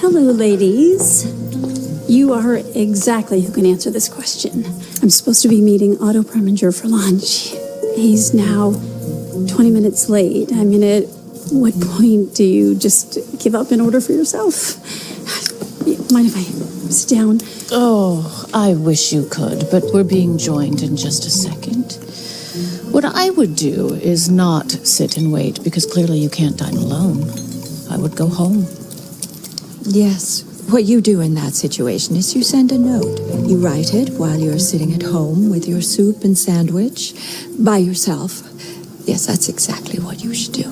Hello, ladies. You are exactly who can answer this question. I'm supposed to be meeting Otto Preminger for lunch. He's now 20 minutes late. I mean, at what point do you just give up and order for yourself? Mind if I sit down? Oh, I wish you could, but we're being joined in just a second. What I would do is not sit and wait, because clearly you can't dine alone. I would go home. Yes. What you do in that situation is you send a note. You write it while you're sitting at home with your soup and sandwich by yourself. Yes, that's exactly what you should do.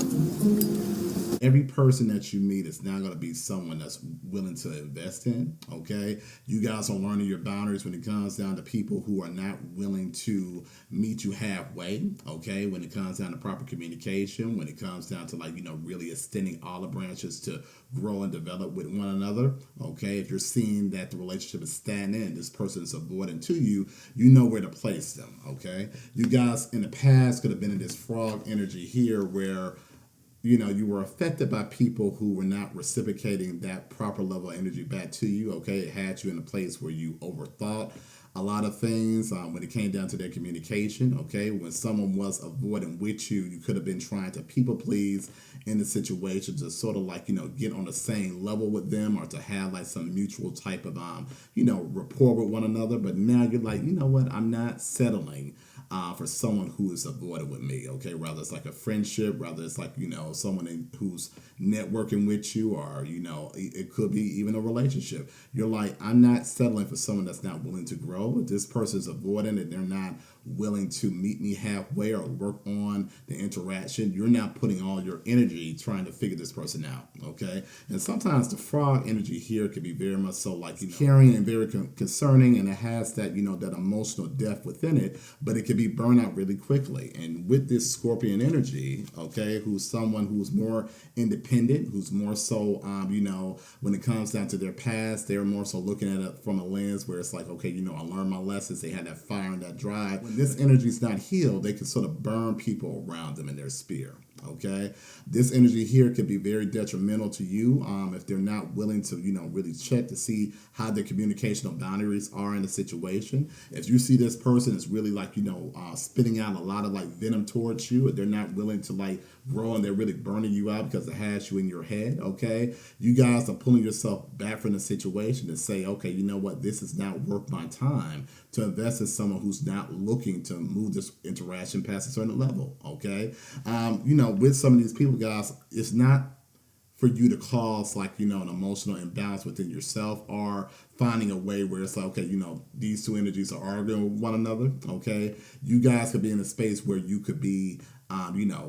Every person that you meet is now going to be someone that's willing to invest in, okay? You guys are learning your boundaries when it comes down to people who are not willing to meet you halfway, okay? When it comes down to proper communication, when it comes down to really extending olive branches to grow and develop with one another, okay? If you're seeing that the relationship is stagnant and this person is avoidant to you, you know where to place them, okay? You guys in the past could have been in this frog energy here where you were affected by people who were not reciprocating that proper level of energy back to you, okay? It had you in a place where you overthought a lot of things when it came down to their communication, okay? When someone was avoiding with you, you could have been trying to people please in the situation to sort of get on the same level with them or to have some mutual type of, rapport with one another. But now you're like, you know what? I'm not settling for someone who is avoided with me, okay? Rather it's like a friendship, rather it's someone who's networking with you, or, it could be even a relationship. You're like, I'm not settling for someone that's not willing to grow. If this person's avoidant and they're not willing to meet me halfway or work on the interaction, you're now putting all your energy trying to figure this person out, okay? And sometimes the frog energy here can be very much so caring and very concerning, and it has that, that emotional depth within it, but it can be burned out really quickly. And with this Scorpion energy, okay, who's someone who's more independent, who's more so, when it comes down to their past, they're more so looking at it from a lens where it's like, okay, I learned my lessons. They had that fire and that drive. When this energy is not healed, they can sort of burn people around them in their sphere. Okay, this energy here can be very detrimental to you if they're not willing to, really check to see how their communicational boundaries are in the situation. If you see this person is really spitting out a lot of venom towards you, and they're not willing to grow and they're really burning you out because it has you in your head, okay, you guys are pulling yourself back from the situation and say, okay, you know what, this is not worth my time to invest in someone who's not looking to move this interaction past a certain level, okay? With some of these people, guys, it's not for you to cause an emotional imbalance within yourself or finding a way where it's okay, these two energies are arguing with one another, okay? You guys could be in a space where you could be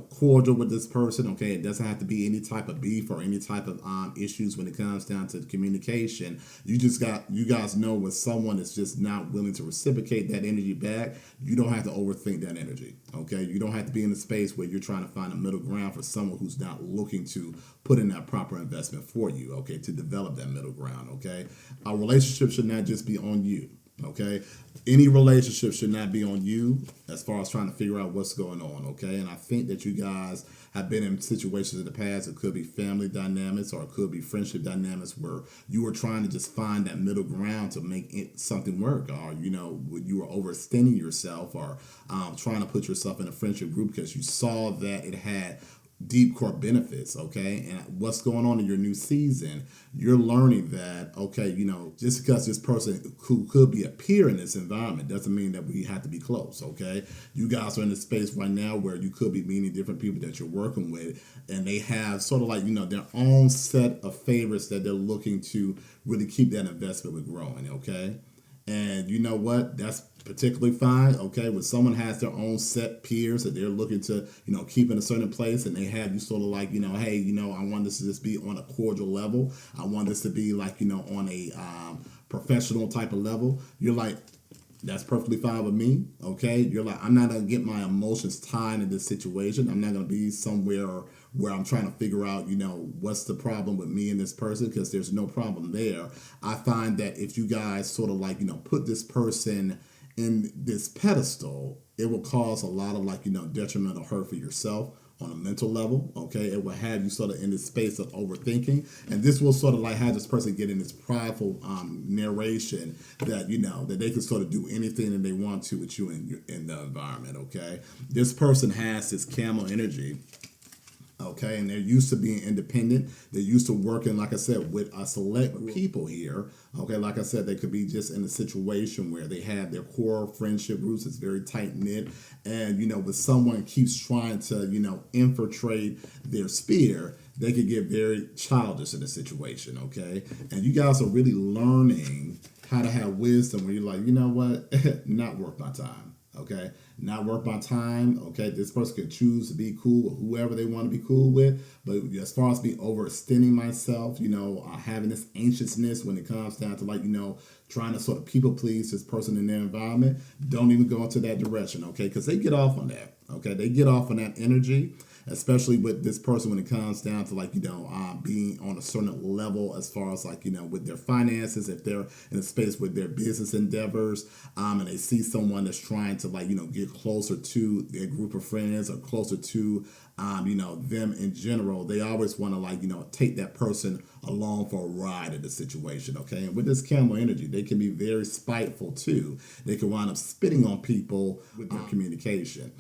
cordial with this person, okay? It doesn't have to be any type of beef or any type of issues when it comes down to communication. You guys know when someone is just not willing to reciprocate that energy back, you don't have to overthink that energy, okay? You don't have to be in a space where you're trying to find a middle ground for someone who's not looking to put in that proper investment for you, okay, to develop that middle ground, okay? A relationship should not just be on you. Okay, any relationship should not be on you as far as trying to figure out what's going on, okay? And I think that you guys have been in situations in the past. It could be family dynamics or it could be friendship dynamics where you were trying to just find that middle ground to make something work, or, you were overextending yourself or trying to put yourself in a friendship group because you saw that it had deep core benefits, okay? And what's going on in your new season, you're learning that, okay, just because this person who could be a peer in this environment doesn't mean that we have to be close, okay? You guys are in a space right now where you could be meeting different people that you're working with, and they have sort of their own set of favorites that they're looking to really keep that investment with growing, okay? And you know what? That's particularly fine, okay? When someone has their own set peers that they're looking to, keep in a certain place, and they have you sort of hey, I want this to just be on a cordial level. I want this to be on a professional type of level. You're like, that's perfectly fine with me, okay? You're like, I'm not going to get my emotions tied in this situation. I'm not going to be somewhere where I'm trying to figure out, what's the problem with me and this person, because there's no problem there. I find that if you guys sort of put this person in this pedestal, it will cause a lot of detrimental hurt for yourself on a mental level, okay? It will have you sort of in this space of overthinking, and this will sort of like have this person get in this prideful narration that, you know, that they can sort of do anything that they want to with you in the environment, okay? This person has this camel energy, okay, and they're used to being independent. They're used to working, like I said, with a select group of people here. Okay, like I said, they could be just in a situation where they have their core friendship groups. It's very tight knit, and you know, when someone keeps trying to, you know, infiltrate their sphere, they could get very childish in a situation. Okay, and you guys are really learning how to have wisdom where you're like, you know what, not worth my time. Okay, not worth my time. Okay, this person can choose to be cool with whoever they want to be cool with, but as far as me overextending myself, you know, having this anxiousness when it comes down to, like, you know, trying to sort of people please this person in their environment, don't even go into that direction. Okay, because they get off on that. Okay, they get off on that energy, especially with this person when it comes down to, like, you know, being on a certain level as far as, like, you know, with their finances, if they're in a space with their business endeavors, and they see someone that's trying to, like, you know, get closer to their group of friends or closer to, you know, them in general, they always want to, like, you know, take that person along for a ride in the situation, okay? And with this camel energy, they can be very spiteful too. They can wind up spitting on people with their communication.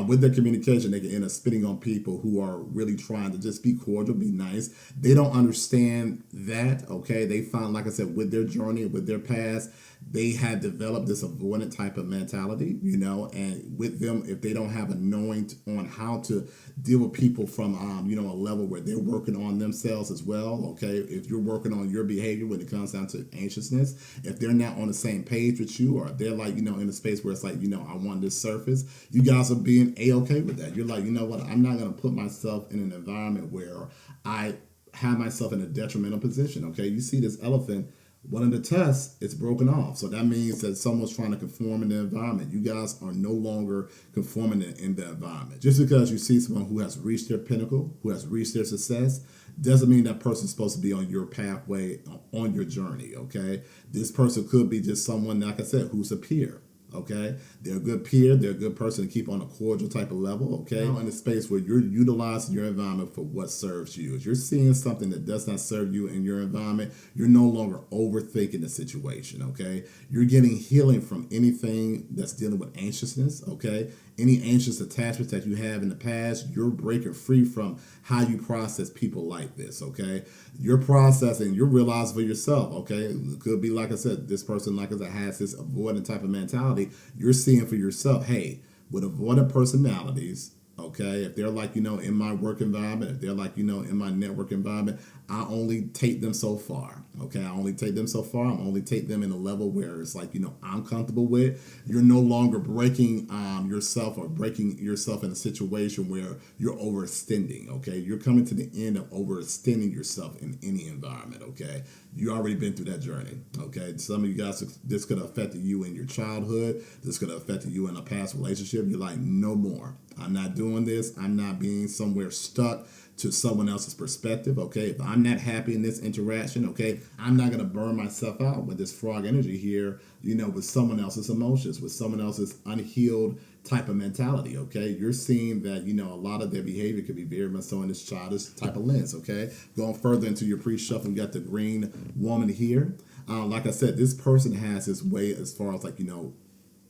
With their communication, they can end up spitting on people who are really trying to just be cordial, be nice. They don't understand that, okay? They find, like I said, with their journey, with their past, they have developed this avoidant type of mentality, you know, and with them, if they don't have a knowing on how to deal with people from, you know, a level where they're working on themselves as well, okay? If you're working on your behavior when it comes down to anxiousness, if they're not on the same page with you, or they're, like, you know, in a space where it's like, you know, I want this surface, you guys are being A-okay with that. You're like, you know what, I'm not going to put myself in an environment where I have myself in a detrimental position, okay? You see this elephant, one of the tests, it's broken off. So that means that someone's trying to conform in the environment. You guys are no longer conforming in the environment. Just because you see someone who has reached their pinnacle, who has reached their success, doesn't mean that person's supposed to be on your pathway, on your journey, okay? This person could be just someone, like I said, who's a peer. Okay, they're a good peer, they're a good person to keep on a cordial type of level, okay? Now in a space where you're utilizing your environment for what serves you. If you're seeing something that does not serve you in your environment, you're no longer overthinking the situation, okay? You're getting healing from anything that's dealing with anxiousness, okay? Any anxious attachments that you have in the past, you're breaking free from how you process people like this, okay? You're processing, you're realizing for yourself, okay? It could be, like I said, this person, like I said, has this avoidant type of mentality. You're seeing for yourself, hey, with avoidant personalities, okay, if they're, like, you know, in my work environment, if they're, like, you know, in my network environment, I only take them so far, okay? I only take them so far. I only take them in a level where it's like, you know, I'm comfortable with. You're no longer breaking yourself or breaking yourself in a situation where you're overextending, okay? You're coming to the end of overextending yourself in any environment, okay? You already been through that journey, okay? Some of you guys, this could have affected you in your childhood. This could have affected you in a past relationship. You're like, no more. I'm not doing this. I'm not being somewhere stuck to someone else's perspective, okay? If I'm not happy in this interaction, okay, I'm not going to burn myself out with this frog energy here, you know, with someone else's emotions, with someone else's unhealed type of mentality, okay? You're seeing that, you know, a lot of their behavior could be very much so in this childish type of lens, okay? Going further into your pre-shuffle, you got the green woman here. Like I said, this person has this way as far as, like, you know,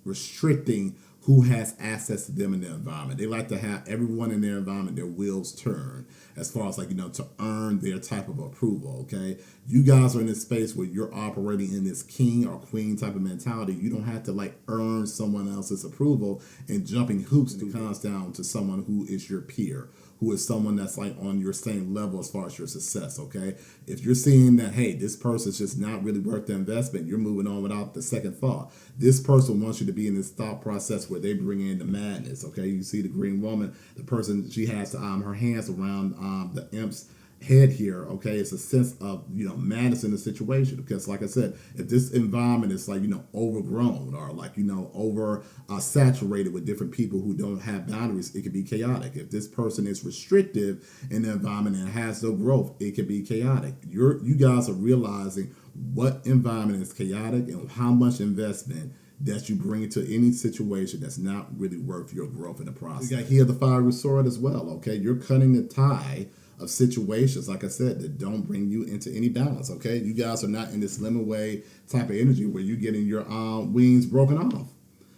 restricting who has access to them in their environment. They like to have everyone in their environment, their wheels turn as far as, like, you know, to earn their type of approval, okay? You guys are in this space where you're operating in this king or queen type of mentality. You don't have to, like, earn someone else's approval and jumping hoops when it comes down to someone who is your peer, who is someone that's, like, on your same level as far as your success, okay? If you're seeing that, hey, this person's just not really worth the investment, you're moving on without the second thought. This person wants you to be in this thought process where they bring in the madness, okay? You see the green woman, the person, she has her hands around the imp's head here, okay? It's a sense of, you know, madness in the situation, because, like I said, if this environment is, like, you know, overgrown or, like, you know, over saturated with different people who don't have boundaries, it could be chaotic. If this person is restrictive in the environment and has no growth, it could be chaotic. You guys are realizing what environment is chaotic and how much investment that you bring to any situation that's not really worth your growth in the process. You got here the fiery sword as well, okay? You're cutting the tie of situations, like I said, that don't bring you into any balance, okay? You guys are not in this lemon way type of energy where you're getting your wings broken off.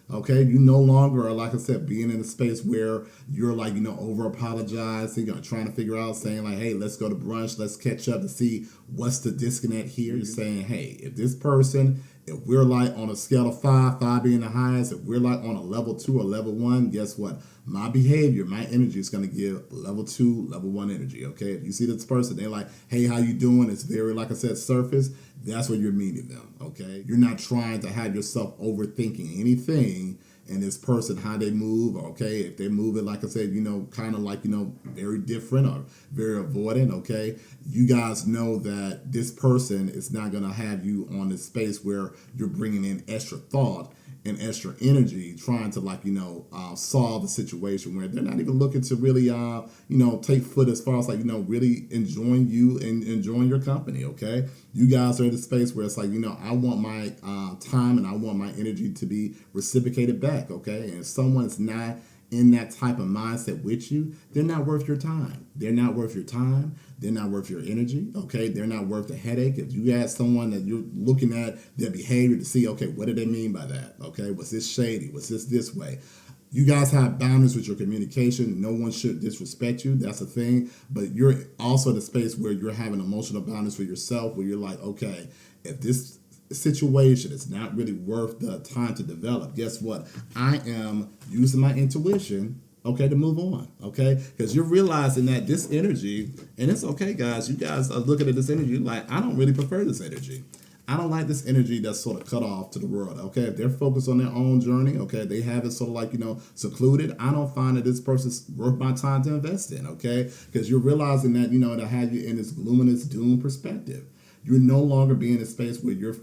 Okay, you no longer are, like I said, being in a space where you're like, over apologizing, trying to figure out, saying like, hey, let's go to brunch, let's catch up to see what's the disconnect here. You're saying, hey, if we're like on a scale of 5 being the highest, if we're like on a level 2 or level 1, guess what? My behavior, my energy is going to give level 2, level 1 energy, okay? If you see this person, they're like, hey, how you doing? It's very, like I said, surface. That's where you're meeting them, okay? You're not trying to have yourself overthinking anything and this person, how they move, okay? If they move it, like I said, kind of like, very different or very avoidant, okay? You guys know that this person is not going to have you on this space where you're bringing in extra thought and extra energy trying to solve the situation where they're not even looking to really take foot as far as really enjoying you and enjoying your company, okay? You guys are in the space where it's like, I want my time and I want my energy to be reciprocated back, okay? And if someone's not in that type of mindset with you, they're not worth your time. They're not worth your time. They're not worth your energy, okay? They're not worth the headache. If you ask someone that you're looking at their behavior to see, okay, what do they mean by that, okay? Was this shady? Was this way? You guys have boundaries with your communication. No one should disrespect you. That's a thing. But you're also in a space where you're having emotional boundaries for yourself, where you're like, okay, if this situation is not really worth the time to develop, guess what? I am using my intuition, okay, to move on, okay? Because you're realizing that this energy, and it's okay, guys, you guys are looking at this energy like, I don't really prefer this energy. I don't like this energy that's sort of cut off to the world, okay? If they're focused on their own journey, okay, they have it sort of like, secluded, I don't find that this person's worth my time to invest in, okay? Because you're realizing that, to have you in this luminous doom perspective. You're no longer being in a space where you're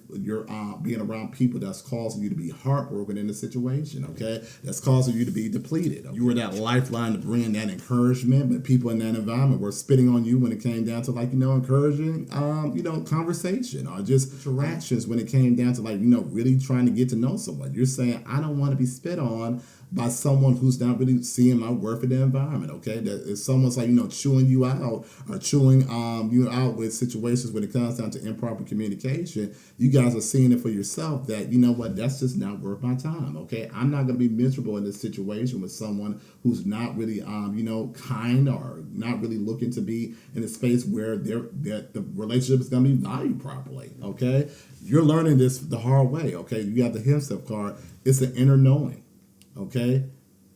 being around people that's causing you to be heartbroken in the situation, okay? That's causing you to be depleted. You were that lifeline to bring that encouragement, but people in that environment were spitting on you when it came down to encouraging, conversation or just interactions when it came down to really trying to get to know someone. You're saying, I don't want to be spit on by someone who's not really seeing my worth in the environment, okay? That if someone's chewing you out or chewing you out with situations when it comes down to improper communication, you guys are seeing it for yourself that, that's just not worth my time, okay? I'm not going to be miserable in this situation with someone who's not really, kind or not really looking to be in a space where the relationship is going to be valued properly, okay? You're learning this the hard way, okay? You got the himself card. It's an inner knowing. Okay,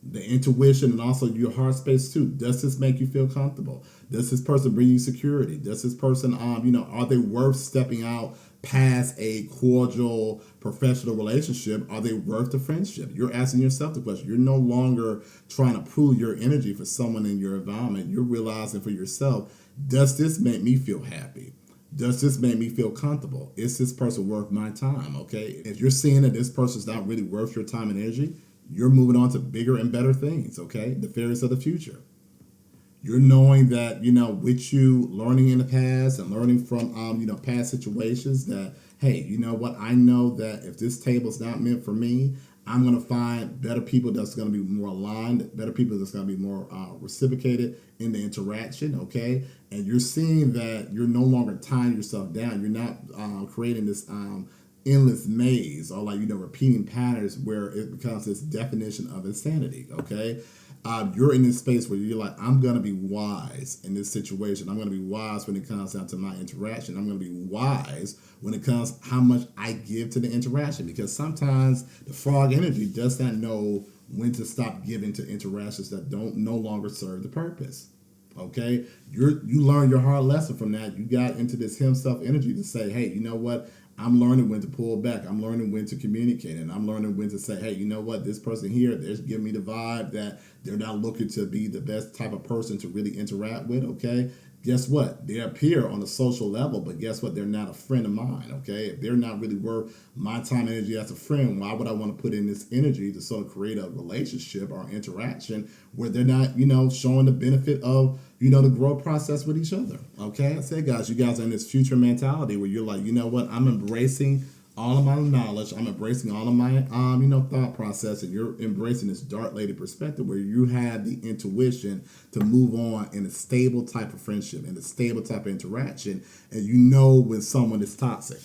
the intuition and also your heart space too. Does this make you feel comfortable? Does this person bring you security? Does this person, are they worth stepping out past a cordial professional relationship? Are they worth the friendship? You're asking yourself the question. You're no longer trying to prove your energy for someone in your environment. You're realizing for yourself, does this make me feel happy? Does this make me feel comfortable? Is this person worth my time? Okay, if you're seeing that this person's not really worth your time and energy, you're moving on to bigger and better things, okay? The fairies of the future. You're knowing that, with you learning in the past and learning from, past situations that, hey, you know what? I know that if this table's not meant for me, I'm going to find better people that's going to be more aligned, better people that's going to be more reciprocated in the interaction, okay? And you're seeing that you're no longer tying yourself down. You're not creating this endless maze or repeating patterns where it becomes this definition of insanity, okay? You're in this space where you're like, I'm going to be wise in this situation. I'm going to be wise when it comes down to my interaction. I'm going to be wise when it comes how much I give to the interaction, because sometimes the frog energy does not know when to stop giving to interactions that no longer serve the purpose. Okay, you learned your hard lesson from that. You got into this himself energy to say, hey, you know what? I'm learning when to pull back. I'm learning when to communicate, and I'm learning when to say, hey, you know what? This person here, they're giving me the vibe that they're not looking to be the best type of person to really interact with, okay? Guess what? They appear on a social level, but guess what? They're not a friend of mine, okay? If they're not really worth my time and energy as a friend, why would I want to put in this energy to sort of create a relationship or interaction where they're not, showing the benefit of, the growth process with each other, okay? I said, guys, you guys are in this future mentality where you're like, you know what? I'm embracing all of my knowledge. I'm embracing all of my, thought process, and you're embracing this dark lady perspective where you have the intuition to move on in a stable type of friendship, in a stable type of interaction, and you know when someone is toxic.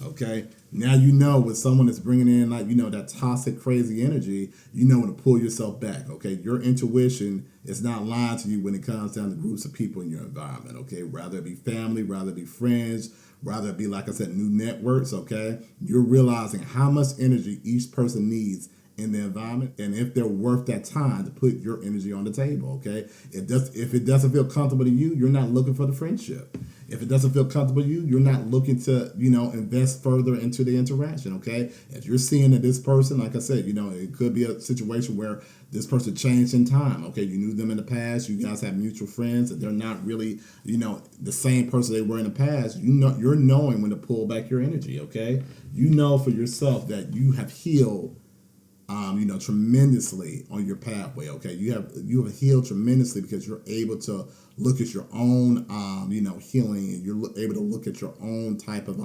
Okay, now you know when someone is bringing in that toxic, crazy energy. You know when to pull yourself back. Okay, your intuition is not lying to you when it comes down to groups of people in your environment. Okay, rather it be family, rather it be friends, rather it be, like I said, new networks. Okay, you're realizing how much energy each person needs in the environment, and if they're worth that time to put your energy on the table. Okay, if it doesn't feel comfortable to you, you're not looking for the friendship. If it doesn't feel comfortable to you, you're not looking to, invest further into the interaction, okay? If you're seeing that this person, like I said, it could be a situation where this person changed in time, okay? You knew them in the past, you guys have mutual friends, and they're not really, the same person they were in the past. You're knowing when to pull back your energy, okay? You know for yourself that you have healed tremendously on your pathway. Okay, you have healed tremendously because you're able to look at your own, healing, and you're able to look at your own type of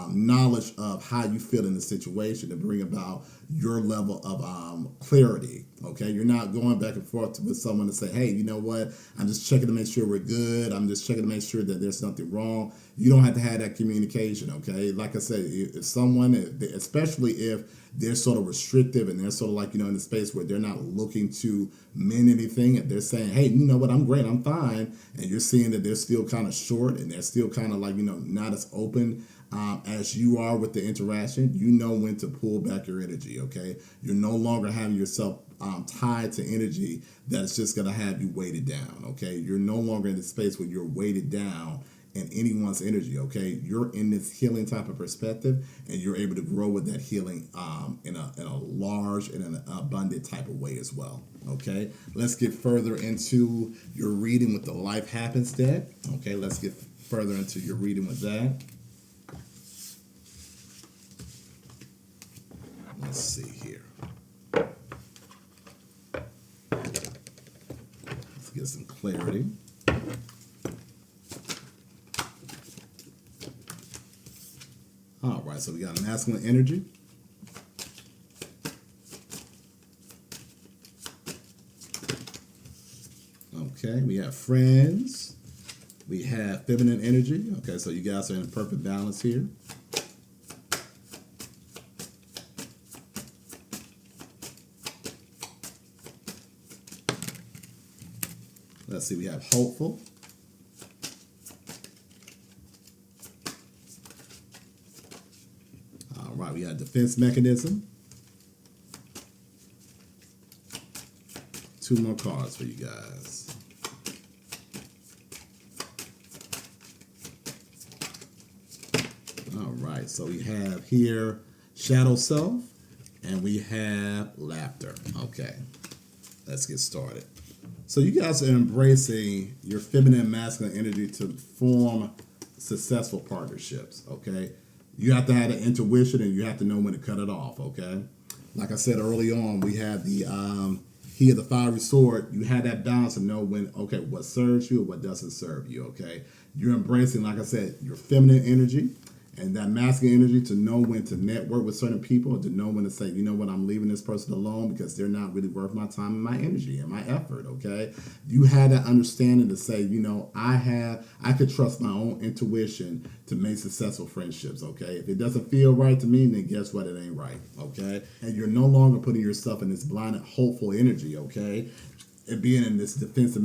knowledge of how you feel in the situation to bring about your level of clarity. Okay, you're not going back and forth with someone to say, hey, you know what? I'm just checking to make sure we're good. I'm just checking to make sure that there's nothing wrong. You don't have to have that communication. Okay, like I said, if someone, especially if they're sort of restrictive and they're sort of in a space where they're not looking to mend anything, and they're saying, hey, you know what, I'm great, I'm fine, and you're seeing that they're still kind of short and they're still kind of not as open as you are with the interaction, you know when to pull back your energy. Okay, you're no longer having yourself tied to energy that's just going to have you weighted down. Okay, you're no longer in the space where you're weighted down in anyone's energy. Okay, you're in this healing type of perspective, and you're able to grow with that healing in a large and an abundant type of way as well. Okay, let's get further into your reading with the Life Happens deck. Okay, let's get further into your reading with that. Let's see here. Let's get some clarity. All right, so we got masculine energy. Okay, we have friends. We have feminine energy. Okay, so you guys are in perfect balance here. Let's see, we have hopeful. All right, we got defense mechanism. 2 more cards for you guys. All right, so we have here shadow self, and we have laughter. Okay, let's get started. So you guys are embracing your feminine and masculine energy to form successful partnerships, okay? You have to have the intuition, and you have to know when to cut it off, okay? Like I said early on, we had the here the fiery sword. You had that balance to know when, okay, what serves you and what doesn't serve you, okay? You're embracing, like I said, your feminine energy and that masculine energy to know when to network with certain people, and to know when to say, you know what, I'm leaving this person alone because they're not really worth my time and my energy and my effort, okay? You had that understanding to say, I could trust my own intuition to make successful friendships, okay? If it doesn't feel right to me, then guess what, it ain't right, okay? And you're no longer putting yourself in this blinded, hopeful energy, okay? It being in this defensive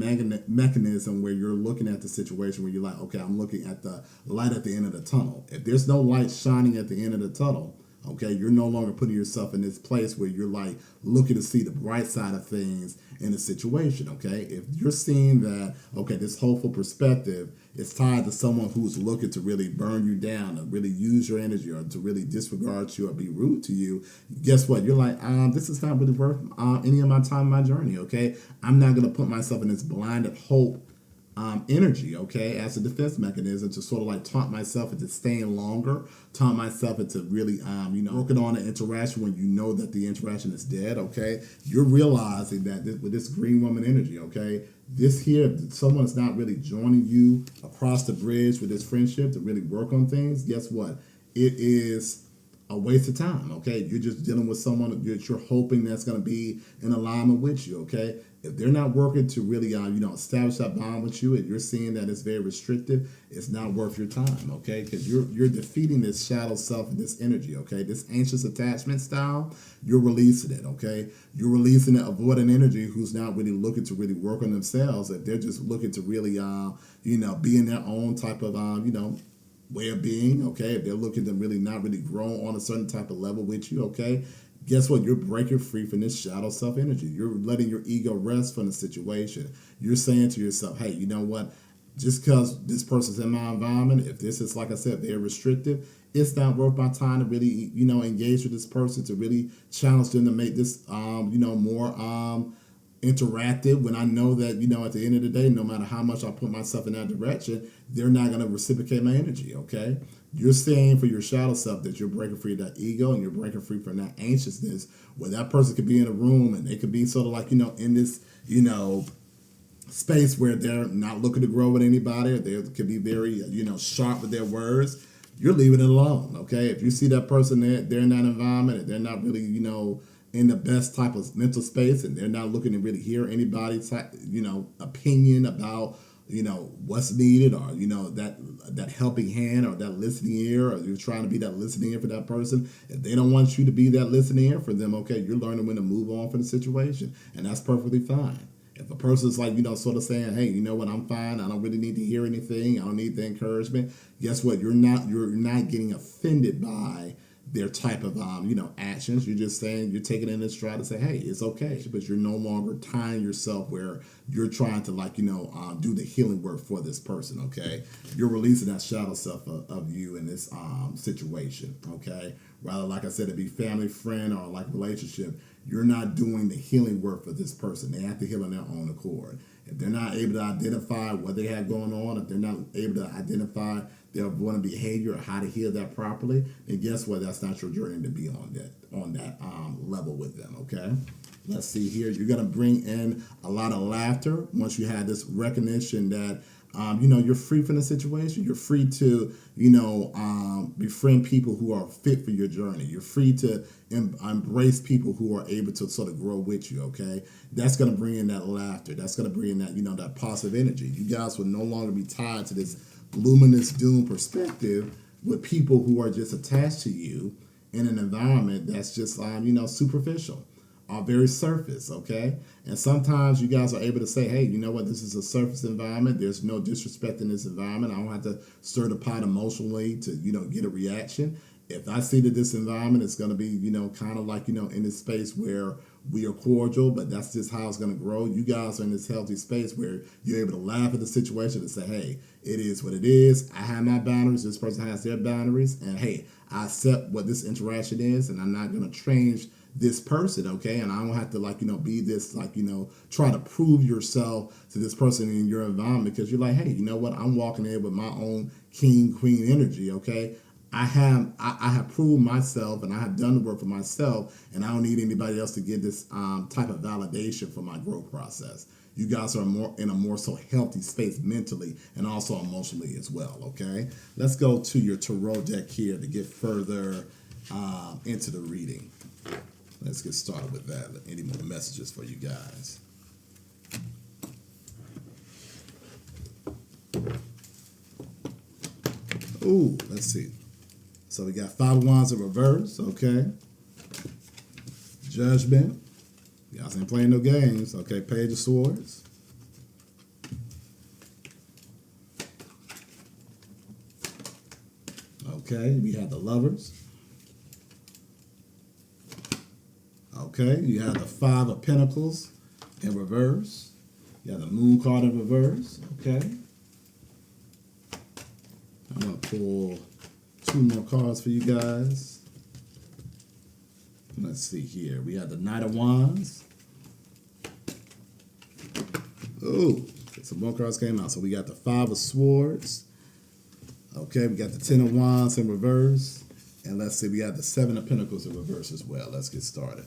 mechanism where you're looking at the situation where you're like, okay, I'm looking at the light at the end of the tunnel. If there's no light shining at the end of the tunnel, okay, you're no longer putting yourself in this place where you're like looking to see the bright side of things in a situation, okay? If you're seeing that, okay, this hopeful perspective is tied to someone who's looking to really burn you down, to really use your energy, or to really disregard you or be rude to you, guess what? You're like, this is not really worth any of my time, my journey, okay? I'm not going to put myself in this blinded hope energy, okay, as a defense mechanism to sort of like taunt myself into staying longer, taunt myself into really, working on an interaction when you know that the interaction is dead, okay? You're realizing that with this green woman energy, okay, this here, someone's not really joining you across the bridge with this friendship to really work on things, guess what? It is a waste of time, okay? You're just dealing with someone that you're hoping that's going to be in alignment with you, okay? If they're not working to really, establish that bond with you, and you're seeing that it's very restrictive, it's not worth your time, okay? Because you're defeating this shadow self and this energy, okay? This anxious attachment style, you're releasing it, okay? You're releasing the avoidant energy who's not really looking to really work on themselves. If they're just looking to really, be in their own type of, way of being, okay? If they're looking to really not really grow on a certain type of level with you, okay? Guess what? You're breaking free from this shadow self energy. You're letting your ego rest from the situation. You're saying to yourself, hey, you know what? Just because this person's in my environment, if this is, like I said, they're restrictive, it's not worth my time to really, engage with this person, to really challenge them to make this, more interactive, when I know that, at the end of the day, no matter how much I put myself in that direction, they're not going to reciprocate my energy, okay? You're saying for your shadow self that you're breaking free of that ego, and you're breaking free from that anxiousness, where that person could be in a room and they could be sort of like, in this, space where they're not looking to grow with anybody, or they could be very, sharp with their words. You're leaving it alone, okay? If you see that person there, they're in that environment, and they're not really, in the best type of mental space, and they're not looking to really hear anybody's, opinion about, what's needed, or, that helping hand, or that listening ear, or you're trying to be that listening ear for that person. If they don't want you to be that listening ear for them, okay, you're learning when to move on from the situation, and that's perfectly fine. If a person's like, sort of saying, hey, you know what, I'm fine, I don't really need to hear anything, I don't need the encouragement, guess what? You're not getting offended by their type of actions. You're just saying, you're taking it in stride to say, hey, it's okay, but you're no longer tying yourself where you're trying to do the healing work for this person, okay? You're releasing that shadow self of you in this situation, okay? Rather, like I said, it be family, friend, or like relationship, you're not doing the healing work for this person. They have to heal on their own accord. If they're not able to identify what they have going on, if they're not able to identify their avoidant behavior or how to heal that properly, then guess what? That's not your journey to be on that level with them, okay? Let's see here. You're going to bring in a lot of laughter once you have this recognition that, you're free from the situation. You're free to, befriend people who are fit for your journey. You're free to embrace people who are able to sort of grow with you, okay? That's going to bring in that laughter. That's going to bring in that, that positive energy. You guys will no longer be tied to this luminous doom perspective with people who are just attached to you in an environment that's just, superficial, are very surface, okay? And sometimes you guys are able to say, hey, you know what, this is a surface environment. There's no disrespect in this environment. I don't have to stir the pot emotionally to, get a reaction. If I see that this environment is going to be, kind of like, in this space where we are cordial, but that's just how it's going to grow. You guys are in this healthy space where you're able to laugh at the situation and say, hey, it is what it is. I have my boundaries. This person has their boundaries. And hey, I accept what this interaction is, and I'm not going to change this person, okay? And I don't have to be this try to prove yourself to this person in your environment, because you're like, hey, you know what? I'm walking in with my own king, queen energy, okay? I have proved myself, and I have done the work for myself, and I don't need anybody else to get this type of validation for my growth process. You guys are in a more so healthy space mentally and also emotionally as well, okay? Let's go to your tarot deck here to get further into the reading. Let's get started with that. Any more messages for you guys? Ooh, let's see. So we got 5 of Wands in reverse, okay? Judgment. You guys ain't playing no games, okay? Page of Swords. Okay, we have the Lovers. Okay, you have the 5 of Pentacles in reverse. You have the Moon card in reverse, okay? I'm going to pull 2 more cards for you guys. Let's see here. We have the Knight of Wands. Oh, some more cards came out. So we got the 5 of Swords. Okay, we got the 10 of Wands in reverse. And let's see, we have the 7 of Pentacles in reverse as well. Let's get started.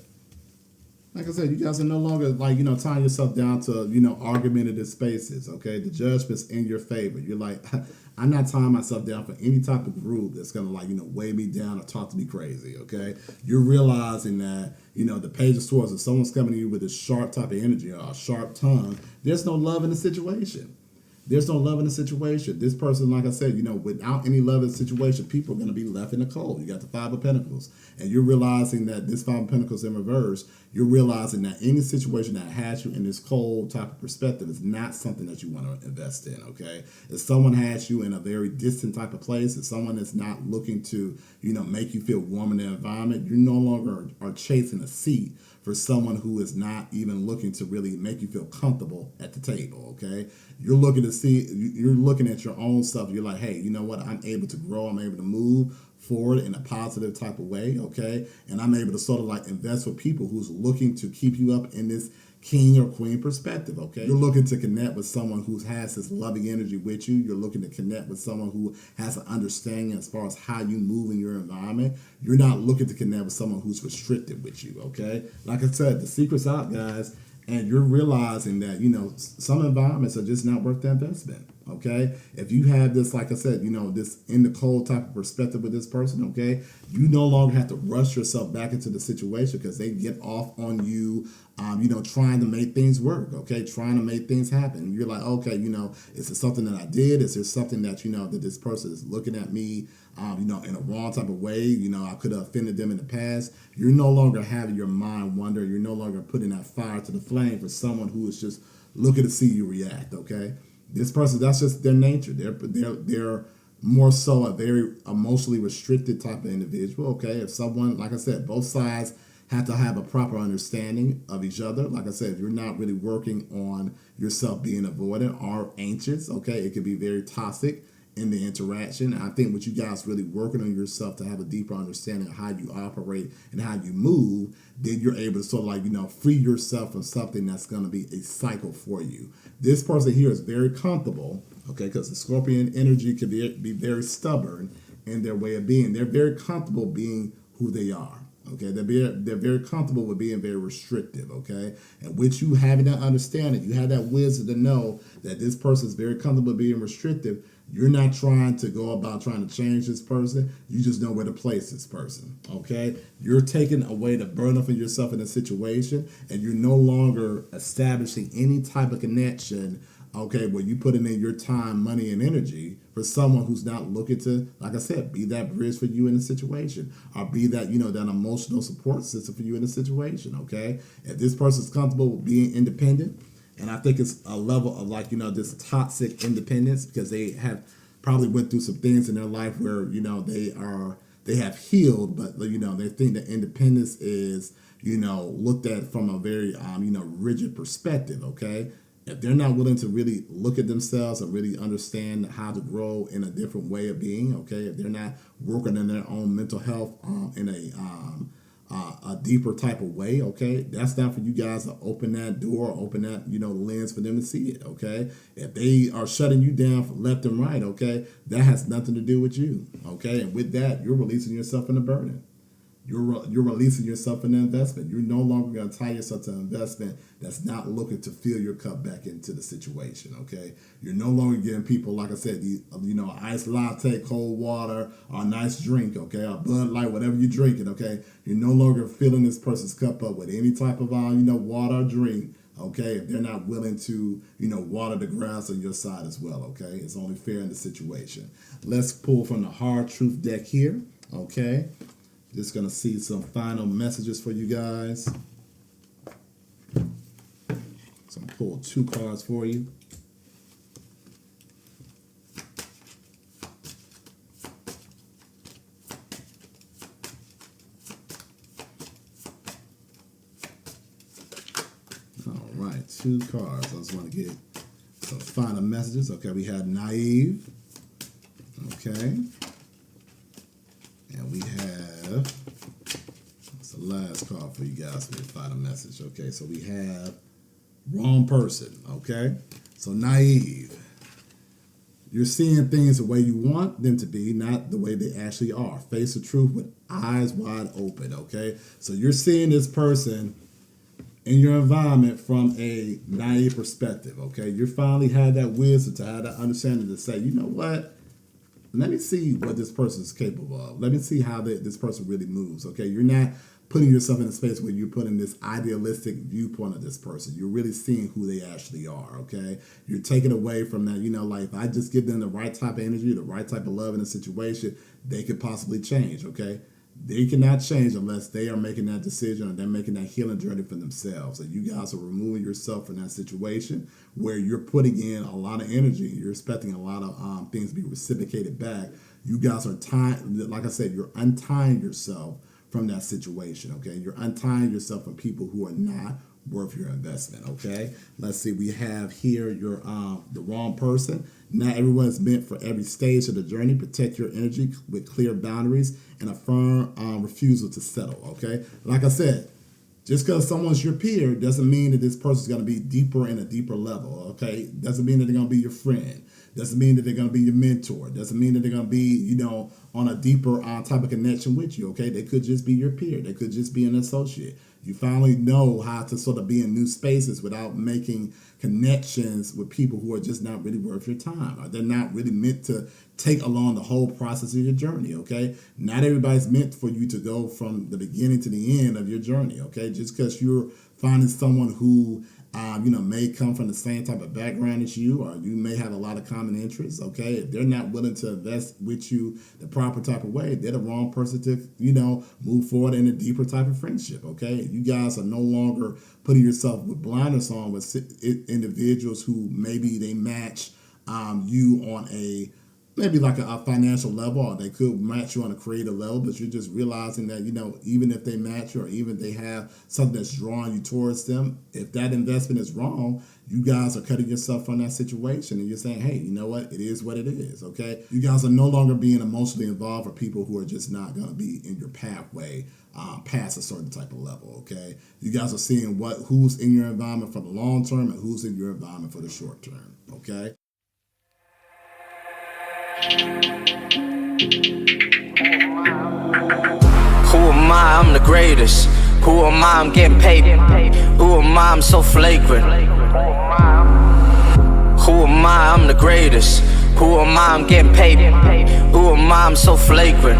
Like I said, you guys are no longer like, tying yourself down to, argumentative spaces, okay? The judgment's in your favor. You're like, I'm not tying myself down for any type of group that's going to like, weigh me down or talk to me crazy, okay? You're realizing that, the page of swords, if someone's coming to you with a sharp type of energy or a sharp tongue, there's no love in the situation. There's no love in the situation. This person, like I said, without any love in the situation, people are going to be left in the cold. You got the Five of Pentacles. And you're realizing that this Five of Pentacles in reverse, you're realizing that any situation that has you in this cold type of perspective is not something that you want to invest in, okay? If someone has you in a very distant type of place, if someone is not looking to, make you feel warm in the environment, you no longer are chasing a seat for someone who is not even looking to really make you feel comfortable at the table, okay? You're looking at your own stuff. You're like, hey, you know what? I'm able to grow. I'm able to move forward in a positive type of way, okay? And I'm able to sort of like invest with people who's looking to keep you up in this king or queen perspective, okay? You're looking to connect with someone who has this loving energy with you. You're looking to connect with someone who has an understanding as far as how you move in your environment. You're not looking to connect with someone who's restricted with you, okay? Like I said, the secret's out, guys, and you're realizing that, some environments are just not worth the investment, okay? If you have this, like I said, this in the cold type of perspective with this person, okay, you no longer have to rush yourself back into the situation because they get off on you, trying to make things work, okay, trying to make things happen. You're like, okay, is it something that I did? Is there something that, that this person is looking at me, in a wrong type of way? I could have offended them in the past. You're no longer having your mind wander. You're no longer putting that fire to the flame for someone who is just looking to see you react, okay? This person, that's just their nature. They're more so a very emotionally restricted type of individual, okay? If someone, like I said, both sides have to have a proper understanding of each other. Like I said, if you're not really working on yourself being avoidant or anxious, okay, it could be very toxic in the interaction. I think with you guys really working on yourself to have a deeper understanding of how you operate and how you move, then you're able to sort of like, free yourself from something that's going to be a cycle for you. This person here is very comfortable, okay, because the Scorpion energy can be very stubborn in their way of being. They're very comfortable being who they are. Okay, they're very comfortable with being very restrictive, okay? And with you having that understanding, you have that wisdom to know that this person is very comfortable being restrictive. You're not trying to go about trying to change this person. You just know where to place this person, okay? You're taking away the burden from yourself in a situation, and you're no longer establishing any type of connection, okay, where you put in your time, money, and energy for someone who's not looking to, like I said, be that bridge for you in a situation, or be that, that emotional support system for you in a situation, okay? If this person's comfortable with being independent, and I think it's a level of like, this toxic independence because they have probably went through some things in their life where, they have healed, but, they think that independence is, looked at from a very, rigid perspective, okay? If they're not willing to really look at themselves and really understand how to grow in a different way of being, okay, if they're not working in their own mental health in a deeper type of way, okay, that's not for you guys to open that door, open that, lens for them to see it, okay? If they are shutting you down from left and right, okay, that has nothing to do with you, okay? And with that, you're releasing yourself in the burden. You're releasing yourself in the investment. You're no longer going to tie yourself to an investment that's not looking to fill your cup back into the situation, okay? You're no longer giving people, like I said, iced latte, cold water, or a nice drink, okay? Or Bud Light, whatever you're drinking, okay? You're no longer filling this person's cup up with any type of, water or drink, okay? If they're not willing to, water the grass on your side as well, okay? It's only fair in the situation. Let's pull from the Hard Truth deck here, okay? Just going to see some final messages for you guys. So I'm going to pull 2 cards for you. All right, 2 cards. I just want to get some final messages. Okay, we had naive. Okay. And we have, that's the last card for you guys for the final message. Okay, so we have wrong person. Okay, so naive. You're seeing things the way you want them to be, not the way they actually are. Face the truth with eyes wide open. Okay, so you're seeing this person in your environment from a naive perspective, okay? You finally had that wisdom to have that understanding to say, you know what? Let me see what this person is capable of. Let me see how this person really moves, okay? You're not putting yourself in a space where you're putting this idealistic viewpoint of this person. You're really seeing who they actually are, okay? You're taking away from that, like if I just give them the right type of energy, the right type of love in a situation, they could possibly change, okay? They cannot change unless they are making that decision or they're making that healing journey for themselves. And you guys are removing yourself from that situation where you're putting in a lot of energy. You're expecting a lot of things to be reciprocated back. You guys are like I said, you're untying yourself from that situation, okay? You're untying yourself from people who are not worth your investment, okay? Let's see, we have here you're the wrong person. Not everyone is meant for every stage of the journey. Protect your energy with clear boundaries and a firm refusal to settle, okay? Like I said, just because someone's your peer doesn't mean that this person's going to be deeper in a deeper level, okay? Doesn't mean that they're going to be your friend. Doesn't mean that they're going to be your mentor. Doesn't mean that they're going to be, on a deeper type of connection with you, okay? They could just be your peer. They could just be an associate. You finally know how to sort of be in new spaces without making connections with people who are just not really worth your time. Or they're not really meant to take along the whole process of your journey, okay? Not everybody's meant for you to go from the beginning to the end of your journey, okay? Just because you're finding someone who may come from the same type of background as you, or you may have a lot of common interests, okay? If they're not willing to invest with you the proper type of way, they're the wrong person to, move forward in a deeper type of friendship, okay? You guys are no longer putting yourself with blinders on with individuals who maybe they match you on maybe like a financial level, or they could match you on a creative level, but you're just realizing that, even if they match you or even if they have something that's drawing you towards them, if that investment is wrong, you guys are cutting yourself from that situation and you're saying, hey, you know what? It is what it is, okay? You guys are no longer being emotionally involved for people who are just not going to be in your pathway past a certain type of level, okay? You guys are seeing who's in your environment for the long term and who's in your environment for the short term, okay? Who am I? I'm the greatest. Who am I? I'm getting paid. Who am I? I'm so flagrant. Who am I? I'm the greatest. Who am I? I'm getting paid. Who am I? I'm so flagrant.